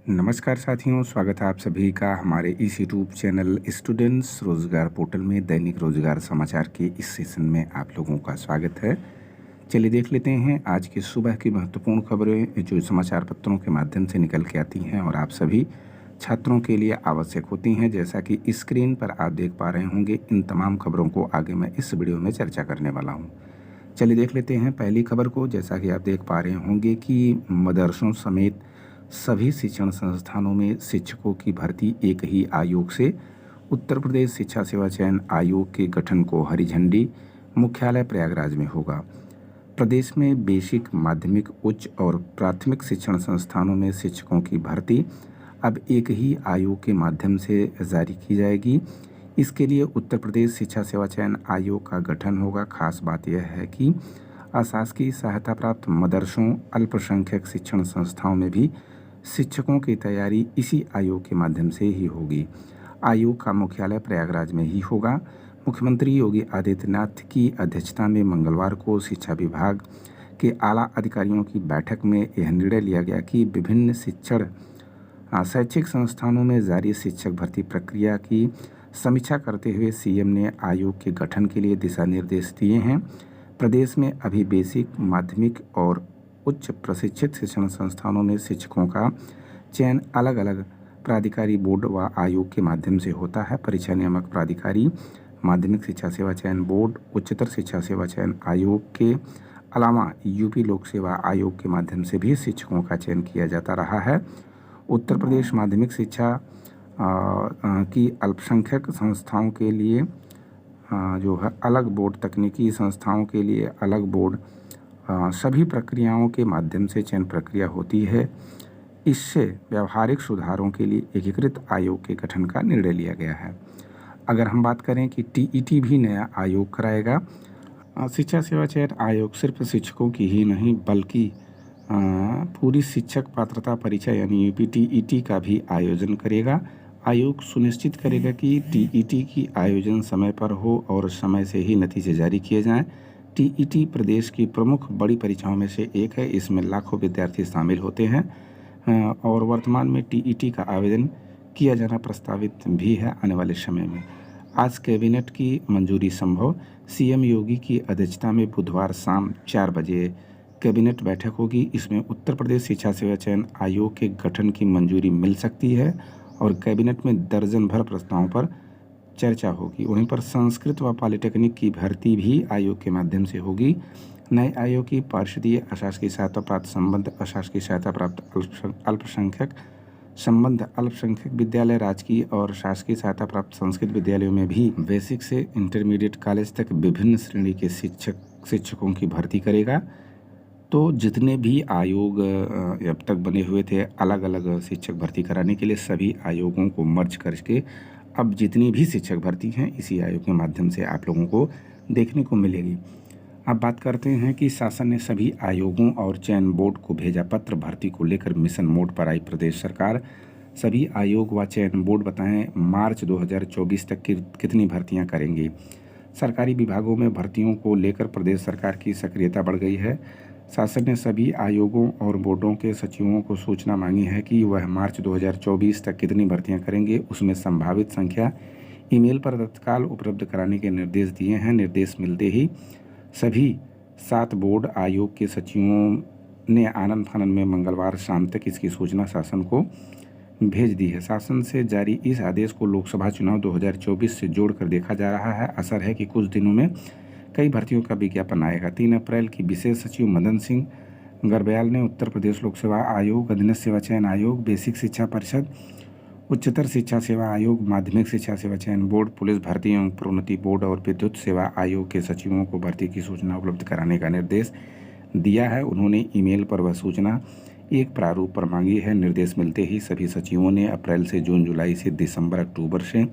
नमस्कार साथियों, स्वागत है आप सभी का हमारे इस यूट्यूब चैनल स्टूडेंट्स रोजगार पोर्टल में। दैनिक रोजगार समाचार के इस सेशन में आप लोगों का स्वागत है। चलिए देख लेते हैं आज की सुबह की महत्वपूर्ण खबरें जो समाचार पत्रों के माध्यम से निकल के आती हैं और आप सभी छात्रों के लिए आवश्यक होती हैं। जैसा कि स्क्रीन पर आप देख पा रहे होंगे, इन तमाम खबरों को आगे मैं इस वीडियो में चर्चा करने वाला हूँ। चलिए देख लेते हैं पहली खबर को। जैसा कि आप देख पा रहे होंगे कि मदरसों समेत सभी शिक्षण संस्थानों में शिक्षकों की भर्ती एक ही आयोग से, उत्तर प्रदेश शिक्षा सेवा चयन आयोग के गठन को हरी झंडी, मुख्यालय प्रयागराज में होगा। प्रदेश में बेसिक, माध्यमिक, उच्च और प्राथमिक शिक्षण संस्थानों में शिक्षकों की भर्ती अब एक ही आयोग के माध्यम से जारी की जाएगी। इसके लिए उत्तर प्रदेश शिक्षा सेवा चयन आयोग का गठन होगा। खास बात यह है कि अशासकीय सहायता प्राप्त मदरसों, अल्पसंख्यक शिक्षण संस्थाओं में भी शिक्षकों की तैयारी इसी आयोग के माध्यम से ही होगी। आयोग का मुख्यालय प्रयागराज में ही होगा। मुख्यमंत्री योगी आदित्यनाथ की अध्यक्षता में मंगलवार को शिक्षा विभाग के आला अधिकारियों की बैठक में यह निर्णय लिया गया कि विभिन्न शैक्षिक संस्थानों में जारी शिक्षक भर्ती प्रक्रिया की समीक्षा करते हुए सीएम ने आयोग के गठन के लिए दिशा निर्देश दिए हैं। प्रदेश में अभी बेसिक, माध्यमिक और उच्च प्रशिक्षित शिक्षण संस्थानों में शिक्षकों का चयन अलग अलग प्राधिकारी बोर्ड व आयोग के माध्यम से होता है। परीक्षा नियामक प्राधिकारी, माध्यमिक शिक्षा सेवा चयन बोर्ड, उच्चतर शिक्षा सेवा चयन आयोग के अलावा यूपी लोक सेवा आयोग के माध्यम से भी शिक्षकों का चयन किया जाता रहा है। उत्तर प्रदेश माध्यमिक शिक्षा की अल्पसंख्यक संस्थाओं के लिए जो है अलग बोर्ड, तकनीकी संस्थाओं के लिए अलग बोर्ड, सभी प्रक्रियाओं के माध्यम से चयन प्रक्रिया होती है। इससे व्यावहारिक सुधारों के लिए एकीकृत आयोग के गठन का निर्णय लिया गया है। अगर हम बात करें कि टीईटी भी नया आयोग कराएगा। शिक्षा सेवा चयन आयोग सिर्फ शिक्षकों की ही नहीं बल्कि पूरी शिक्षक पात्रता परीक्षा यानी यूपीटीईटी का भी आयोजन करेगा। आयोग सुनिश्चित करेगा कि टीईटी की आयोजन समय पर हो और समय से ही नतीजे जारी किए जाएं। टीईटी प्रदेश की प्रमुख बड़ी परीक्षाओं में से एक है। इसमें लाखों विद्यार्थी शामिल होते हैं और वर्तमान में टीईटी का आवेदन किया जाना प्रस्तावित भी है आने वाले समय में। आज कैबिनेट की मंजूरी संभव। सीएम योगी की अध्यक्षता में बुधवार शाम 4 बजे कैबिनेट बैठक होगी। इसमें उत्तर प्रदेश शिक्षा सेवा चयन आयोग के गठन की मंजूरी मिल सकती है और कैबिनेट में दर्जन भर प्रस्तावों पर चर्चा होगी। वहीं पर संस्कृत व पॉलिटेक्निक की भर्ती भी आयोग के माध्यम से होगी। नए आयोग की पार्षदीय अशासकीय सहायता प्राप्त संबंध, अशासकीय सहायता प्राप्त अल्पसंख्यक संबंध, अल्पसंख्यक विद्यालय, राजकीय और शासकीय सहायता प्राप्त संस्कृत विद्यालयों में भी बेसिक से इंटरमीडिएट कॉलेज तक विभिन्न श्रेणी के शिक्षकों की भर्ती करेगा। तो जितने भी आयोग अब तक बने हुए थे अलग अलग शिक्षक भर्ती कराने के लिए, सभी आयोगों को मर्ज करके अब जितनी भी शिक्षक भर्ती हैं इसी आयोग के माध्यम से आप लोगों को देखने को मिलेगी। अब बात करते हैं कि शासन ने सभी आयोगों और चयन बोर्ड को भेजा पत्र। भर्ती को लेकर मिशन मोड पर आई प्रदेश सरकार। सभी आयोग व चयन बोर्ड बताएं मार्च 2024 तक कितनी भर्तियां करेंगी। सरकारी विभागों में भर्तियों को लेकर प्रदेश सरकार की सक्रियता बढ़ गई है। शासन ने सभी आयोगों और बोर्डों के सचिवों को सूचना मांगी है कि वह मार्च 2024 तक कितनी भर्तियां करेंगे। उसमें संभावित संख्या ईमेल पर तत्काल उपलब्ध कराने के निर्देश दिए हैं। निर्देश मिलते ही सभी 7 बोर्ड आयोग के सचिवों ने आनन फानन में मंगलवार शाम तक इसकी सूचना शासन को भेज दी है। शासन से जारी इस आदेश को लोकसभा चुनाव 2024 से जोड़कर देखा जा रहा है। असर है कि कुछ दिनों में कई भर्तियों का विज्ञापन आएगा। 3 अप्रैल की विशेष सचिव मदन सिंह गर्ब्याल ने उत्तर प्रदेश लोक सेवा आयोग, अधीनस्थ सेवा चयन आयोग, बेसिक शिक्षा परिषद, उच्चतर शिक्षा सेवा आयोग, माध्यमिक शिक्षा सेवा चयन बोर्ड, पुलिस भर्ती एवं प्रोन्नति बोर्ड और विद्युत सेवा आयोग के सचिवों को भर्ती की सूचना उपलब्ध कराने का निर्देश दिया है। उन्होंने ईमेल पर वह सूचना एक प्रारूप पर मांगी है। निर्देश मिलते ही सभी सचिवों ने अप्रैल से जून, जुलाई से दिसंबर, अक्टूबर से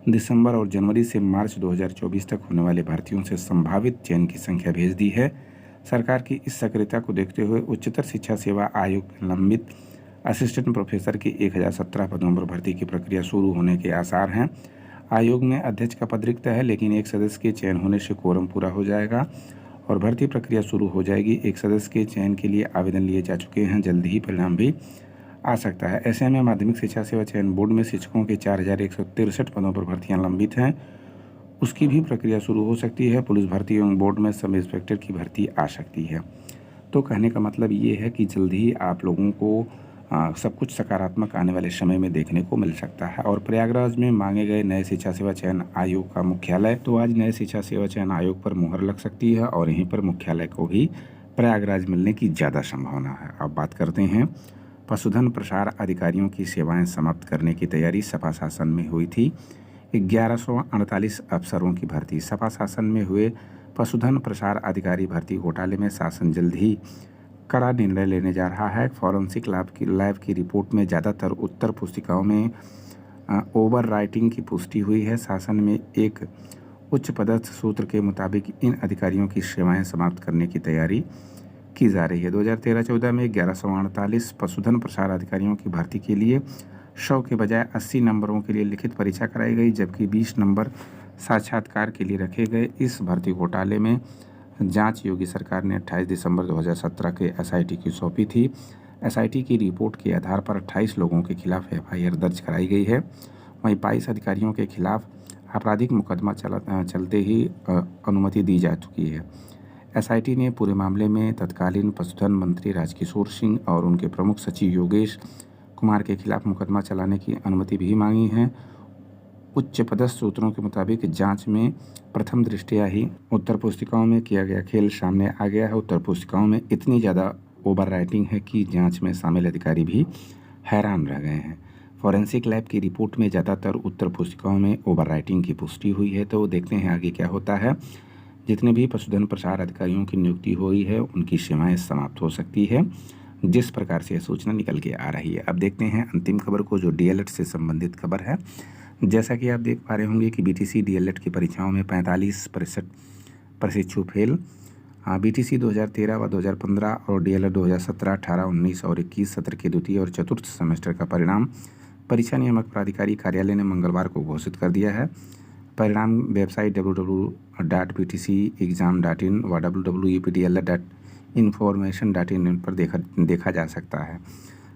दिसंबर और जनवरी से मार्च 2024 तक होने वाले भर्तियों से संभावित चयन की संख्या भेज दी है। सरकार की इस सक्रियता को देखते हुए उच्चतर शिक्षा सेवा आयोग के लंबित असिस्टेंट प्रोफेसर की 1017 पदों पर भर्ती की प्रक्रिया शुरू होने के आसार हैं। आयोग में अध्यक्ष का पद रिक्त है, लेकिन एक सदस्य के चयन होने से कोरम पूरा हो जाएगा और भर्ती प्रक्रिया शुरू हो जाएगी। एक सदस्य के चयन के लिए आवेदन लिए जा चुके हैं। जल्द ही परिणाम भी आ सकता है। ऐसे में माध्यमिक शिक्षा सेवा चयन बोर्ड में शिक्षकों के 4163 पदों पर भर्तियां लंबित हैं, उसकी भी प्रक्रिया शुरू हो सकती है। पुलिस भर्ती एवं बोर्ड में सब इंस्पेक्टर की भर्ती आ सकती है। तो कहने का मतलब ये है कि जल्द ही आप लोगों को सब कुछ सकारात्मक आने वाले समय में देखने को मिल सकता है। और प्रयागराज में मांगे गए नए शिक्षा सेवा चयन आयोग का मुख्यालय, तो आज नए शिक्षा सेवा चयन आयोग पर मुहर लग सकती है और यहीं पर मुख्यालय को भी प्रयागराज मिलने की ज़्यादा संभावना है। अब बात करते हैं पशुधन प्रसार अधिकारियों की सेवाएं समाप्त करने की तैयारी सपा शासन में हुई थी। 1148 अफसरों की भर्ती। सपा शासन में हुए पशुधन प्रसार अधिकारी भर्ती घोटाले में शासन जल्द ही कड़ा निर्णय लेने जा रहा है। फॉरेंसिक लैब की रिपोर्ट में ज़्यादातर उत्तर पुस्तिकाओं में ओवर राइटिंग की पुष्टि हुई है। शासन में एक उच्च पदस्थ सूत्र के मुताबिक इन अधिकारियों की सेवाएं समाप्त करने की तैयारी की जा रही है। 2013-14 में 1148 पशुधन प्रसार अधिकारियों की भर्ती के लिए 100 के बजाय 80 नंबरों के लिए लिखित परीक्षा कराई गई, जबकि 20 नंबर साक्षात्कार के लिए रखे गए। इस भर्ती घोटाले में जांच योगी सरकार ने 28 दिसंबर 2017 के एसआईटी की सौंपी थी। एसआईटी की रिपोर्ट के आधार पर 28 लोगों के खिलाफ एफआईआर दर्ज कराई गई है। वहीं 22 अधिकारियों के खिलाफ आपराधिक मुकदमा चलते ही अनुमति दी जा चुकी है। एसआईटी ने पूरे मामले में तत्कालीन पशुधन मंत्री राजकिशोर सिंह और उनके प्रमुख सचिव योगेश कुमार के खिलाफ मुकदमा चलाने की अनुमति भी मांगी है। उच्च पदस्थ सूत्रों के मुताबिक जांच में प्रथम दृष्टया ही उत्तर पुस्तिकाओं में किया गया खेल सामने आ गया है। उत्तर पुस्तिकाओं में इतनी ज़्यादा ओवर राइटिंग है कि जांच में शामिल अधिकारी भी हैरान रह गए हैं। फॉरेंसिक लैब की रिपोर्ट में ज़्यादातर उत्तर पुस्तिकाओं में ओवर राइटिंग की पुष्टि हुई है। तो देखते हैं आगे क्या होता है। जितने भी पशुधन प्रसार अधिकारियों की नियुक्ति हुई है उनकी सेवाएं समाप्त हो सकती है, जिस प्रकार से यह सूचना निकल के आ रही है। अब देखते हैं अंतिम खबर को, जो डीएलएड से संबंधित खबर है। जैसा कि आप देख पा रहे होंगे कि बीटीसी डीएलएड की परीक्षाओं में 45% प्रशिक्षु फेल। बीटीसी 2013 व 2015 और डीएलएड 2017, 18, 19 और 21 सत्र के द्वितीय और चतुर्थ सेमेस्टर का परिणाम परीक्षा नियामक प्राधिकारी कार्यालय ने मंगलवार को घोषित कर दिया है। परिणाम वेबसाइट www.btcexam.in व www.epdled.information.in पर देखा जा सकता है।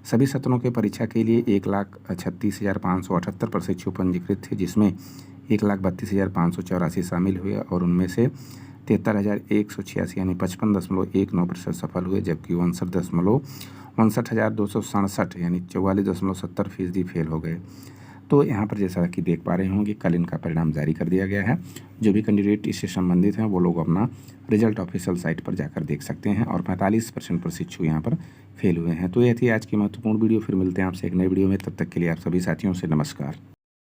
सभी सत्रों के परीक्षा के लिए 1,36,578 प्रशिक्षु पंजीकृत थे, जिसमें 1,32,584 शामिल हुए और उनमें से 73,186 यानी 55.19% सफल हुए, जबकि 59,6267 यानी 44.70% फेल हो गए। तो यहाँ पर जैसा कि देख पा रहे होंगे कल इनका परिणाम जारी कर दिया गया है। जो भी कैंडिडेट इससे संबंधित हैं वो लोग अपना रिजल्ट ऑफिशियल साइट पर जाकर देख सकते हैं और 45% प्रशिक्षु यहाँ पर फेल हुए हैं। तो यह थी आज की महत्वपूर्ण वीडियो। फिर मिलते हैं आपसे एक नई वीडियो में, तब तक के लिए आप सभी साथियों से नमस्कार।